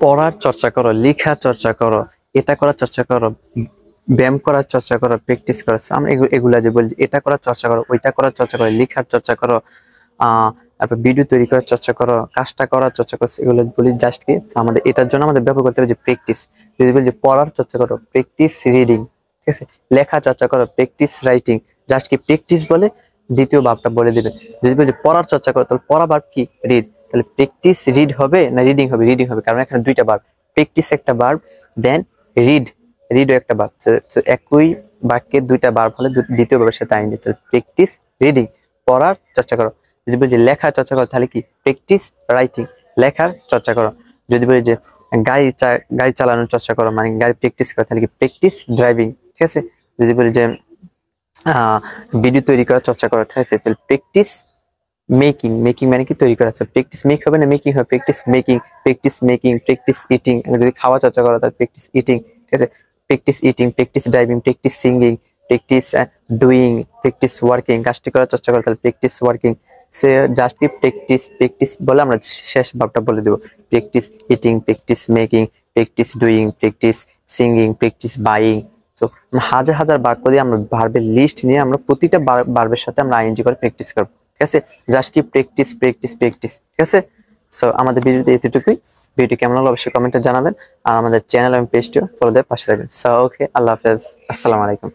পড়ার চর্চা করো, লেখার চর্চা করো, এটা করার চর্চা করো, ব্যায়াম করার চর্চা করো, প্র্যাকটিস করো। আমরা এগুলা যে বলি, এটা করার চর্চা করো, ওইটা করার চর্চা করো, লেখার চর্চা করো, তারপর ভিডিও তৈরি করার চর্চা করো, কাজটা করার চর্চা করো, এগুলো বলি জাস্ট কি আমাদের এটার জন্য আমাদের ব্যবহার করতে হবে যে প্র্যাকটিস। যদি বলি যে পড়ার চর্চা করো, প্র্যাকটিস রিডিং, ঠিক আছে। লেখা চর্চা করো, প্র্যাকটিস রাইটিং। জাস্ট কি প্র্যাকটিস বলে দ্বিতীয় ভাবটা বলে দিবে। যদি বলি পড়ার চর্চা করো, তাহলে পড়া ভার্ব কি? রিড। তাহলে প্র্যাকটিস রিড হবে না রিডিং হবে? রিডিং হবে, কারণ এখানে দুইটা ভার্ব, প্র্যাকটিস একটা ভার্ব, দেন রিড, রিডও একটা ভার্ব। একই বাক্যে দুইটা ভার্ব হলে দ্বিতীয় ভার্বের সাথে আইন দিতে। প্র্যাকটিস রিডিং, পড়ার চর্চা করো। যদি বলি যে লেখার চর্চা করো, তাহলে কি? প্র্যাকটিস রাইটিং, লেখার চর্চা করো। যদি বলি যে গাড়ি চালানোর চর্চা করো, মানে গাড়ি প্র্যাকটিস করো, তাহলে কি? প্র্যাকটিস ড্রাইভিং, ঠিক আছে। যদি বলি যে ভিডিও তৈরি করার চর্চা করো, ঠিক আছে, তাহলে প্র্যাকটিস মেকিং। মেকিং মানে কি? তৈরি করা। প্র্যাকটিস মেক হবে না মেকিং হবে? Practice making, practice making, practice eating. যদি খাওয়া চর্চা করো, তাহলে প্র্যাকটিস ইটিং, ঠিক আছে। Practice eating, practice driving, practice singing, practice doing, practice working. কাজটি করার চর্চা করো, তাহলে প্র্যাকটিস ওয়ার্কিং। সে জাস্ট কি প্র্যাকটিস, প্র্যাকটিস বলে আমরা শেষ ভাবটা বলে দেবো। Practice eating, practice making, practice doing, practice singing, practice buying. তো হাজার হাজার বাক্য দিয়ে আমরা ভার্বের লিস্ট নিয়ে আমরা প্রতিটা ভার্বের সাথে আমরা আইএনজি করে প্র্যাকটিস করবো, ঠিক আছে। জাস্ট কি প্র্যাকটিস প্র্যাকটিস প্র্যাকটিস, ঠিক আছে। সো আমাদের ভিডিওতে এতটুকুই। ভিডিও কেমন লাগলো অবশ্যই কমেন্টে জানাবেন, আর আমাদের চ্যানেল এবং পেজটিও ফলো দিয়ে পাশে থাকবেন। সো ওকে, আল্লাহ হাফেজ, আসসালামু আলাইকুম।